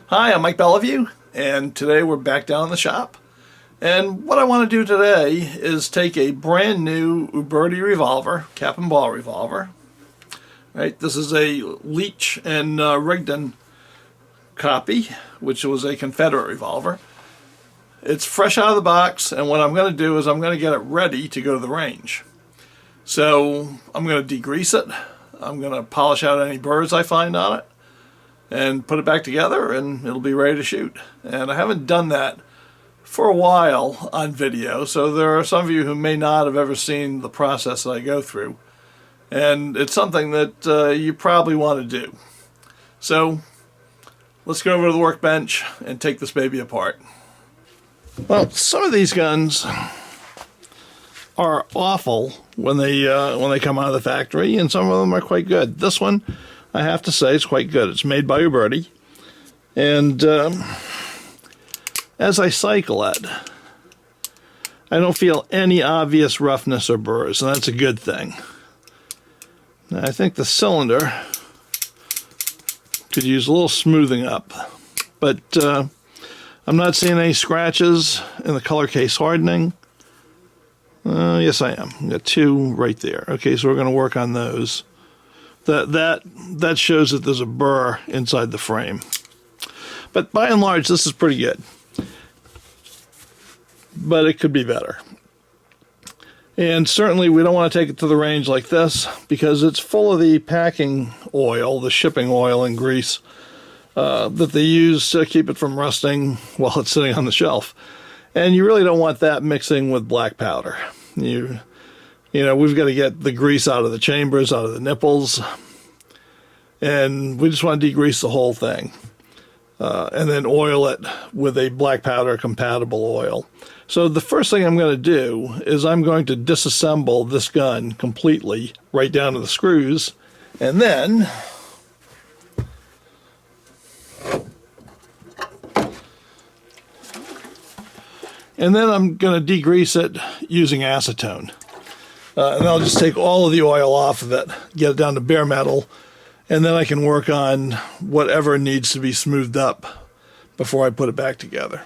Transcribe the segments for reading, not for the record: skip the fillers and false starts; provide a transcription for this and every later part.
Hi, I'm Mike Beliveau, and today we're back down in the shop. And what I want to do today is take a brand new Uberti revolver, cap and ball revolver. Right, this is a Leech and Rigdon copy, which was a Confederate revolver. It's fresh out of the box, and what I'm going to do is I'm going to get it ready to go to the range. So I'm going to degrease it. I'm going to polish out any burrs I find on it and put it back together, and it'll be ready to shoot. And I haven't done that for a while on video, so there are some of you who may not have ever seen the process that I go through. And it's something that you probably want to do. So let's go over to the workbench and take this baby apart. Well, some of these guns are awful when they come out of the factory, and some of them are quite good. This one, I have to say, is quite good. It's made by Uberti, and as I cycle it, I don't feel any obvious roughness or burrs, and that's a good thing. Now, I think the cylinder could use a little smoothing up, but I'm not seeing any scratches in the color case hardening. Yes, I am. I've got two right there. Okay, so we're going to work on those. That shows that there's a burr inside the frame. But by and large, this is pretty good. But it could be better. And certainly we don't want to take it to the range like this because it's full of the packing oil, the shipping oil and grease that they use to keep it from rusting while it's sitting on the shelf. And you really don't want that mixing with black powder. You know, we've got to get the grease out of the chambers, out of the nipples, and we just want to degrease the whole thing. And then oil it with a black powder compatible oil. So the first thing I'm going to do is I'm going to disassemble this gun completely right down to the screws, and then I'm going to degrease it using acetone. And I'll just take all of the oil off of it, get it down to bare metal, and then I can work on whatever needs to be smoothed up before I put it back together.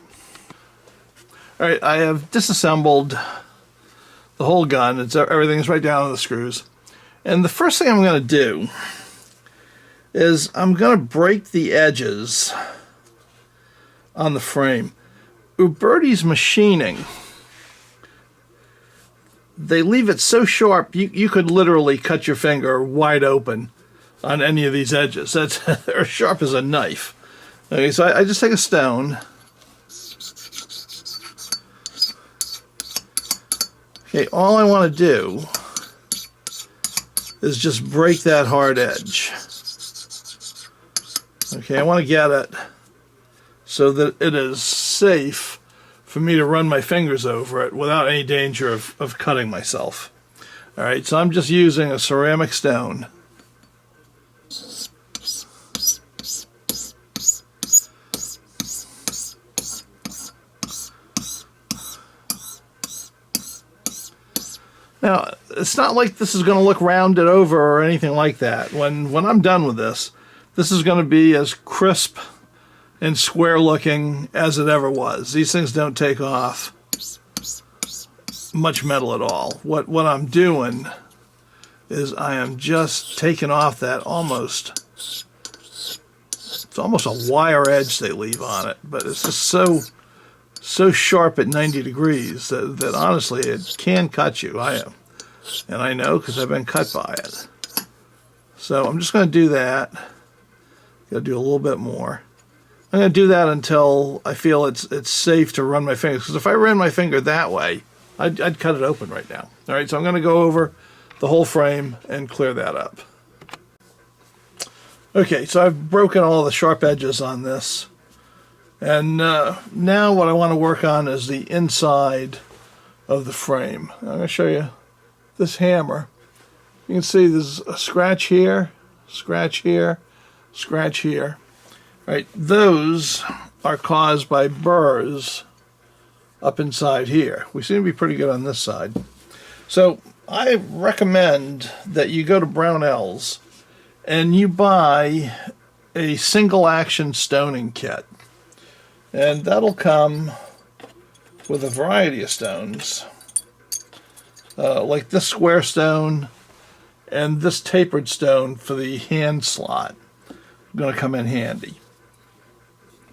All right, I have disassembled the whole gun. Everything's right down to the screws. And the first thing I'm going to do is I'm going to break the edges on the frame. Uberti's machining, they leave it so sharp you could literally cut your finger wide open on any of these edges. They're sharp as a knife. Okay, so I just take a stone. Okay, all I want to do is just break that hard edge. Okay, I want to get it so that it is safe for me to run my fingers over it without any danger of cutting myself. All right, so I'm just using a ceramic stone. Now, it's not like this is going to look rounded over or anything like that. When I'm done with this, this is going to be as crisp and square looking as it ever was. These things don't take off much metal at all. What I'm doing is I am just taking off that it's almost a wire edge they leave on it, but it's just so sharp at 90 degrees that honestly it can cut you. And I know because I've been cut by it. So I'm just going to do that. Got to do a little bit more. I'm going to do that until I feel it's safe to run my fingers. Because if I ran my finger that way, I'd cut it open right now. All right, so I'm going to go over the whole frame and clear that up. Okay, so I've broken all the sharp edges on this. And now what I want to work on is the inside of the frame. I'm going to show you this hammer. You can see there's a scratch here, scratch here, scratch here. Right, those are caused by burrs up inside here. We seem to be pretty good on this side. So I recommend that you go to Brownells and you buy a single action stoning kit. And that'll come with a variety of stones, like this square stone and this tapered stone for the hand slot. Going to come in handy.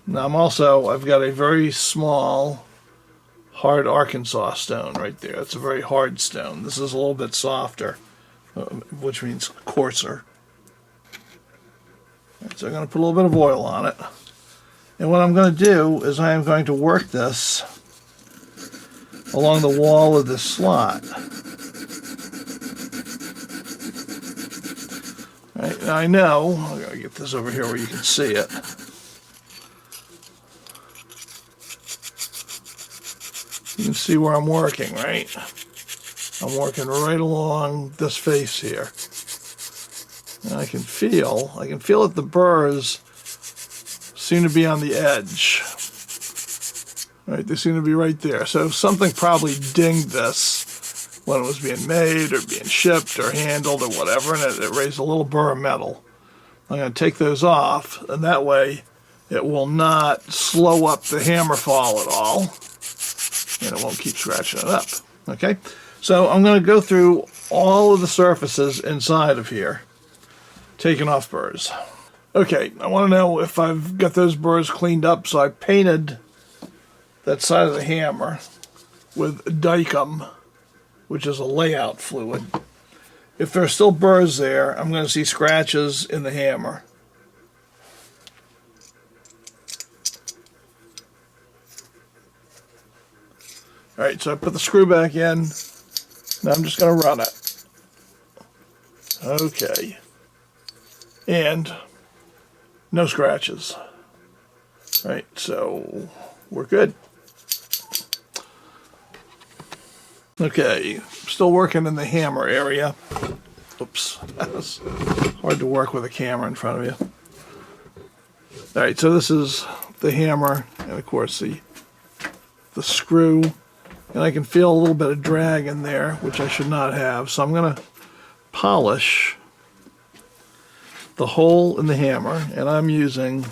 Now I've got a very small hard Arkansas stone right there. It's a very hard stone. This is a little bit softer, which means coarser. So I'm going to put a little bit of oil on it. And what I'm going to do is I am going to work this along the wall of this slot. Right, now I know, I've got to get this over here where you can see it. You can see where I'm working, right? I'm working right along this face here. And I can feel that the burrs seem to be on the edge. Right, they seem to be right there. So something probably dinged this when it was being made or being shipped or handled or whatever, and it raised a little burr of metal. I'm going to take those off, and that way it will not slow up the hammer fall at all, and it won't keep scratching it up. Okay, so I'm going to go through all of the surfaces inside of here, taking off burrs. Okay, I want to know if I've got those burrs cleaned up, so I painted that side of the hammer with Dicum, which is a layout fluid. If there are still burrs there, I'm going to see scratches in the hammer. Alright, so I put the screw back in. Now I'm just going to run it. Okay. And no scratches. Right, so we're good. Okay, still working in the hammer area. Oops, that's hard to work with a camera in front of you. Alright, so this is the hammer, and of course the screw. And I can feel a little bit of drag in there, which I should not have. So I'm going to polish the hole in the hammer, and I'm using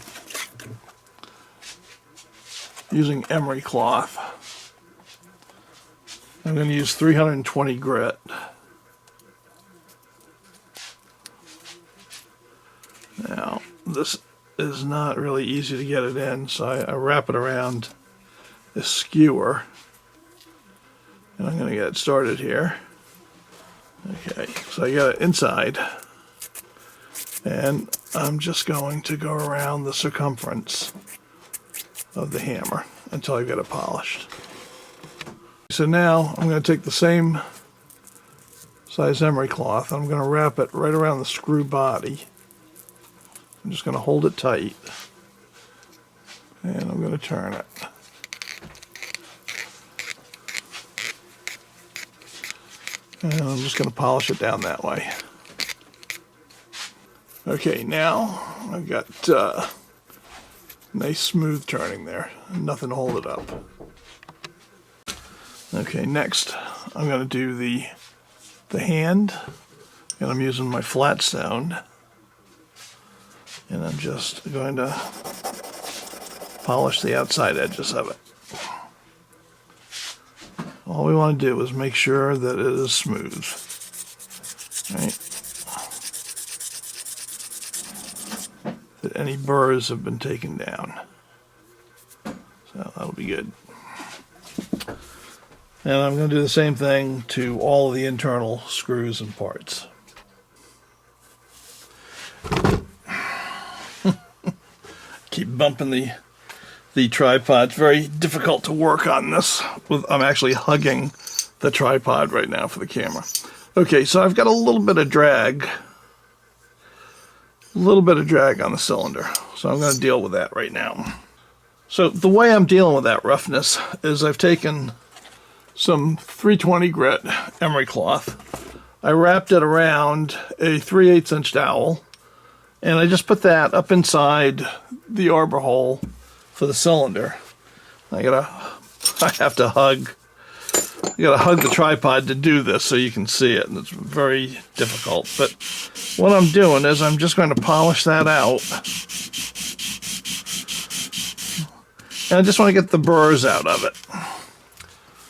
emery cloth. I'm going to use 320 grit. Now, this is not really easy to get it in, so I wrap it around this skewer. And I'm going to get it started here. Okay, so I got it inside. And I'm just going to go around the circumference of the hammer until I get it polished. So now I'm going to take the same size emery cloth and I'm going to wrap it right around the screw body. I'm just going to hold it tight. And I'm going to turn it. And I'm just going to polish it down that way. Okay, now I've got nice smooth turning there. Nothing to hold it up. Okay, next I'm going to do the hand. And I'm using my flat stone. And I'm just going to polish the outside edges of it. All we want to do is make sure that it is smooth. Right? That any burrs have been taken down. So that'll be good. And I'm going to do the same thing to all of the internal screws and parts. Keep bumping the tripod. It's very difficult to work on this. I'm actually hugging the tripod right now for the camera. Okay, so I've got a little bit of drag. A little bit of drag on the cylinder. So I'm going to deal with that right now. So the way I'm dealing with that roughness is I've taken some 320 grit emery cloth. I wrapped it around a 3/8 inch dowel. And I just put that up inside the arbor hole for the cylinder. I have to hug You gotta hug the tripod to do this so you can see it, and it's very difficult. But what I'm doing is I'm just going to polish that out. And I just want to get the burrs out of it.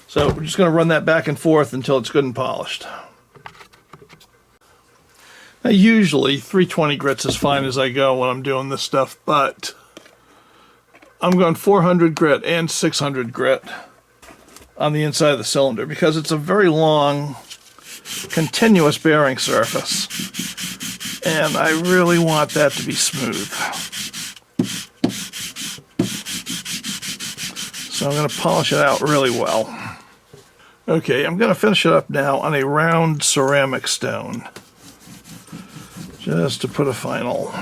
So we're just going to run that back and forth until it's good and polished. Now usually 320 grits is fine as I go when I'm doing this stuff, but I'm going 400 grit and 600 grit on the inside of the cylinder because it's a very long, continuous bearing surface. And I really want that to be smooth. So I'm going to polish it out really well. Okay, I'm going to finish it up now on a round ceramic stone. Just to put a final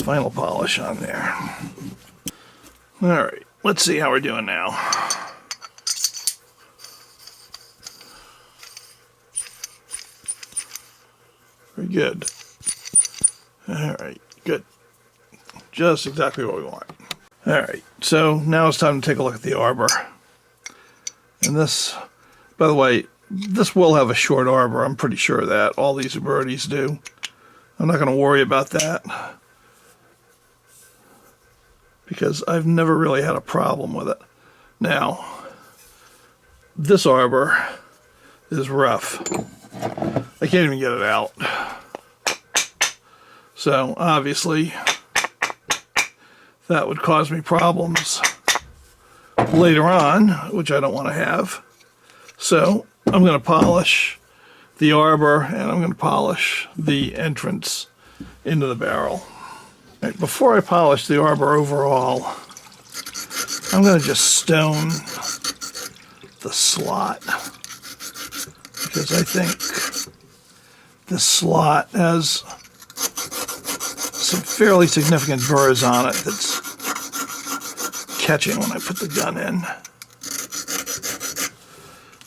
polish on there. Alright, let's see how we're doing now. Very good. Alright, good. Just exactly what we want. Alright, so now it's time to take a look at the arbor. And this, by the way, this will have a short arbor, I'm pretty sure of that. All these Ubertis do. I'm not going to worry about that because I've never really had a problem with it. Now, this arbor is rough. I can't even get it out. So, obviously, that would cause me problems later on, which I don't want to have. So, I'm going to polish the arbor and I'm going to polish the entrance into the barrel. Right, before I polish the arbor overall, I'm going to just stone the slot because I think this slot has some fairly significant burrs on it that's catching when I put the gun in.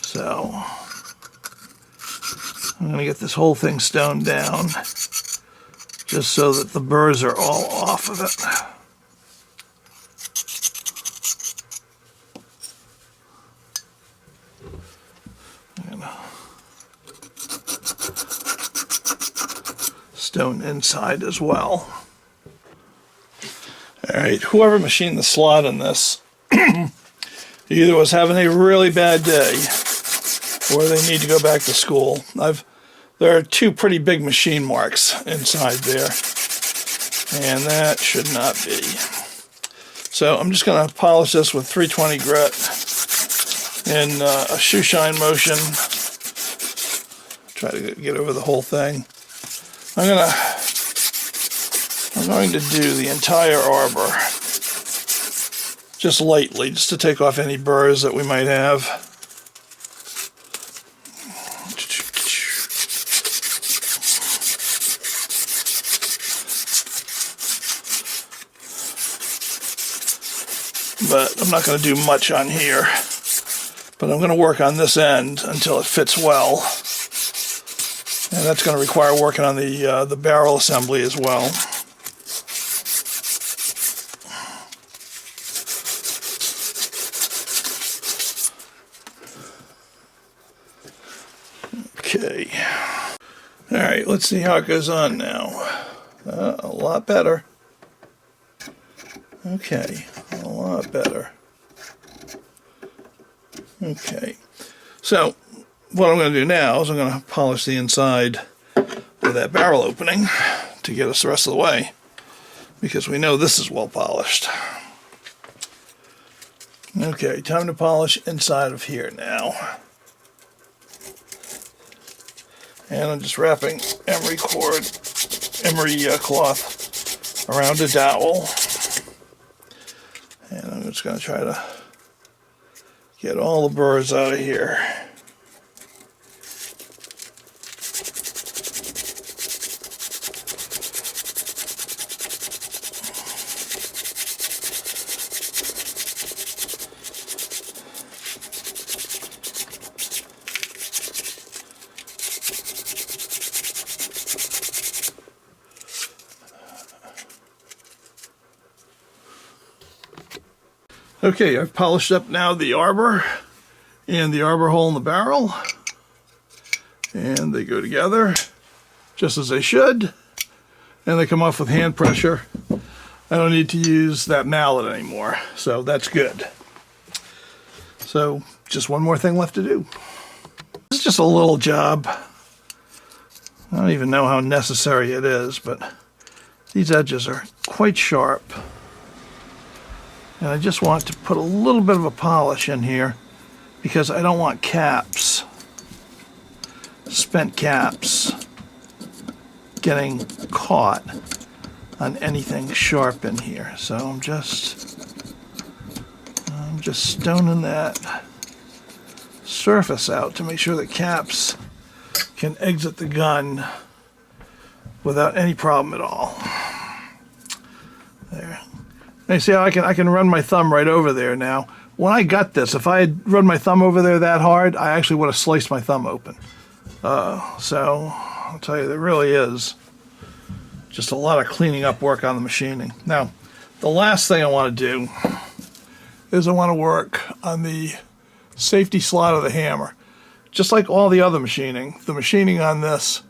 So I'm going to get this whole thing stoned down just so that the burrs are all off of it. And stone inside as well. Alright, whoever machined the slot in this either was having a really bad day or they need to go back to school. There are two pretty big machine marks inside there, and that should not be. So I'm just going to polish this with 320 grit in a shoe shine motion. Try to get over the whole thing. I'm going to do the entire arbor just lightly, just to take off any burrs that we might have. But I'm not going to do much on here. But I'm going to work on this end until it fits well. And that's going to require working on the barrel assembly as well. Okay. Alright, let's see how it goes on now. A lot better. Okay, a lot better. Okay, so what I'm going to do now is I'm going to polish the inside of that barrel opening to get us the rest of the way, because we know this is well polished. Okay, time to polish inside of here now. And I'm just wrapping emery cloth around a dowel. And I'm just going to try to get all the burrs out of here. Okay, I've polished up now the arbor and the arbor hole in the barrel, and they go together just as they should, and they come off with hand pressure. I don't need to use that mallet anymore, so that's good. So just one more thing left to do. This is just a little job. I don't even know how necessary it is, but these edges are quite sharp. And I just want to put a little bit of a polish in here because I don't want caps, spent caps, getting caught on anything sharp in here. So I'm just stoning that surface out to make sure the caps can exit the gun without any problem at all. There. And you see how I can run my thumb right over there now. When I got this, if I had run my thumb over there that hard, I actually would have sliced my thumb open. So I'll tell you, there really is just a lot of cleaning up work on the machining. Now, the last thing I want to do is I want to work on the safety slot of the hammer. Just like all the other machining, the machining on this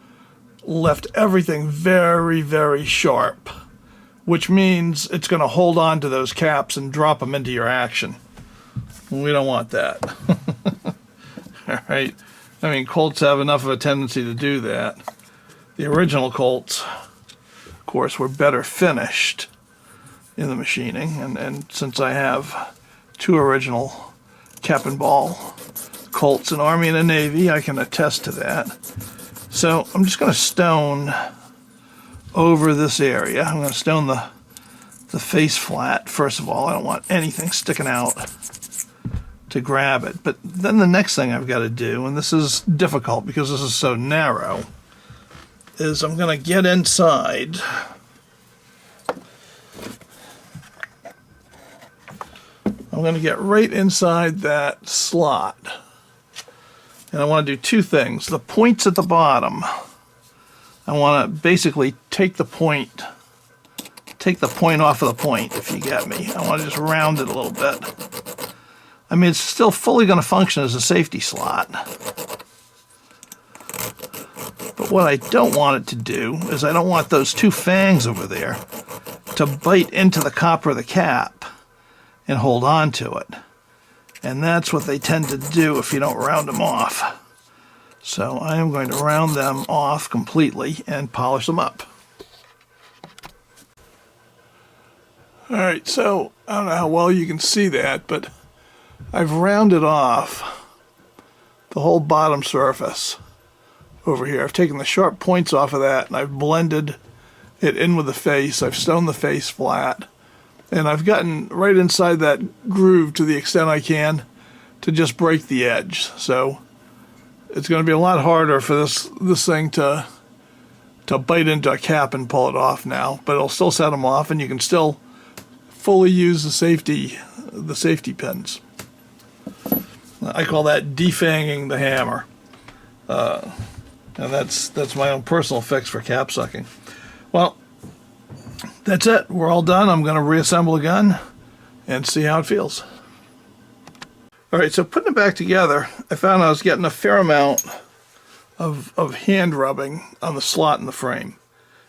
left everything very, very sharp, which means it's going to hold on to those caps and drop them into your action. We don't want that. All right. I mean, Colts have enough of a tendency to do that. The original Colts, of course, were better finished in the machining, and since I have two original cap and ball Colts, an Army and a Navy, I can attest to that. So I'm just going to stone over this area. I'm going to stone the face flat. First of all, I don't want anything sticking out to grab it. But then the next thing I've got to do, and this is difficult because this is so narrow, is I'm going to get inside I'm going to get right inside that slot. And I want to do two things. The points at the bottom, I want to basically take the point off of the point, if you get me. I want to just round it a little bit. I mean, it's still fully going to function as a safety slot. But what I don't want it to do is I don't want those two fangs over there to bite into the copper of the cap and hold on to it. And that's what they tend to do if you don't round them off. So I am going to round them off completely and polish them up. Alright, so I don't know how well you can see that, but I've rounded off the whole bottom surface over here. I've taken the sharp points off of that and I've blended it in with the face. I've stoned the face flat. And I've gotten right inside that groove to the extent I can to just break the edge. So it's going to be a lot harder for this thing to bite into a cap and pull it off now. But it'll still set them off, and you can still fully use the safety pins. I call that defanging the hammer. And that's my own personal fix for cap sucking. Well, that's it. We're all done. I'm going to reassemble the gun and see how it feels. All right, so putting it back together, I found I was getting a fair amount of hand rubbing on the slot in the frame.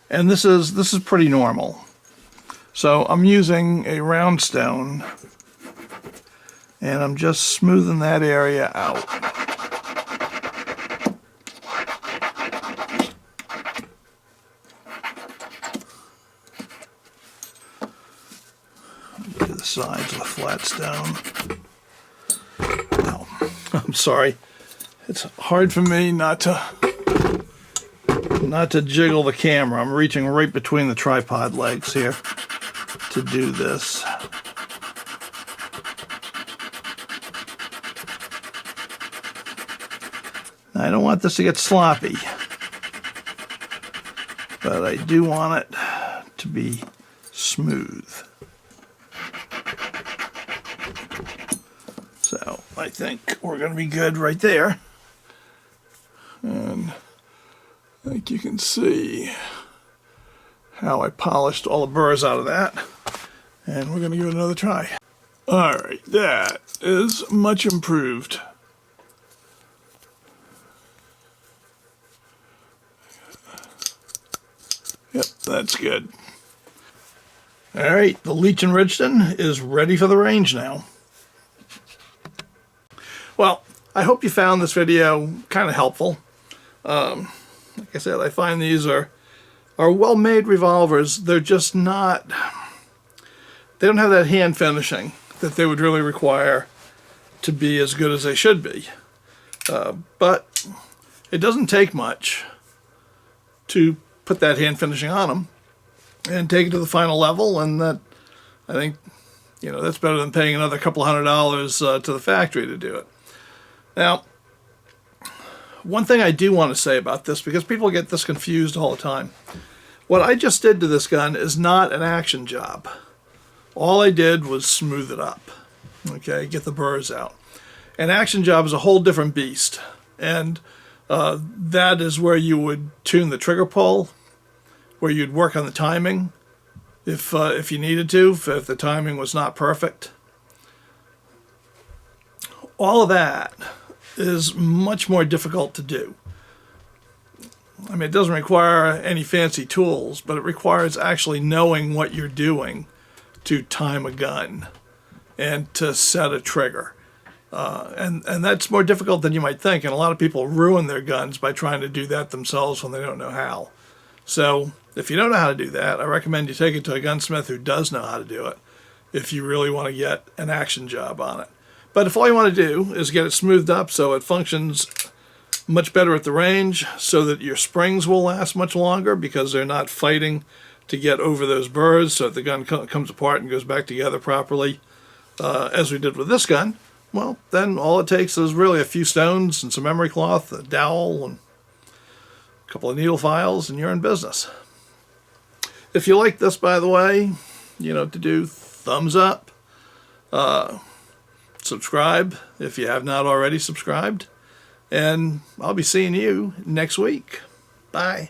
And this is pretty normal. So I'm using a round stone and I'm just smoothing that area out. Do the sides of the flat stone. No, I'm sorry. It's hard for me not to jiggle the camera. I'm reaching right between the tripod legs here to do this. I don't want this to get sloppy, but I do want it to be smooth. So I think we're going to be good right there. And I think you can see how I polished all the burrs out of that. And we're going to give it another try. Alright, that is much improved. Yep, that's good. Alright, the Leech and Rigdon is ready for the range now. Well, I hope you found this video kind of helpful. Like I said, I find these are well-made revolvers. They're just not, they don't have that hand finishing that they would really require to be as good as they should be. But it doesn't take much to put that hand finishing on them and take it to the final level, and that, I think, you know, that's better than paying another couple $100 to the factory to do it. Now, one thing I do want to say about this, because people get this confused all the time, what I just did to this gun is not an action job. All I did was smooth it up, okay, get the burrs out. An action job is a whole different beast, and that is where you would tune the trigger pull, where you'd work on the timing if you needed to, if the timing was not perfect. All of that is much more difficult to do. I mean, it doesn't require any fancy tools, but it requires actually knowing what you're doing to time a gun and to set a trigger. And that's more difficult than you might think, and a lot of people ruin their guns by trying to do that themselves when they don't know how. So if you don't know how to do that, I recommend you take it to a gunsmith who does know how to do it if you really want to get an action job on it. But if all you want to do is get it smoothed up so it functions much better at the range, so that your springs will last much longer because they're not fighting to get over those burrs, so that the gun comes apart and goes back together properly, as we did with this gun, well, then all it takes is really a few stones and some emery cloth, a dowel, and a couple of needle files, and you're in business. If you like this, by the way, you know what to do. Thumbs up. Subscribe if you have not already subscribed. And I'll be seeing you next week. Bye.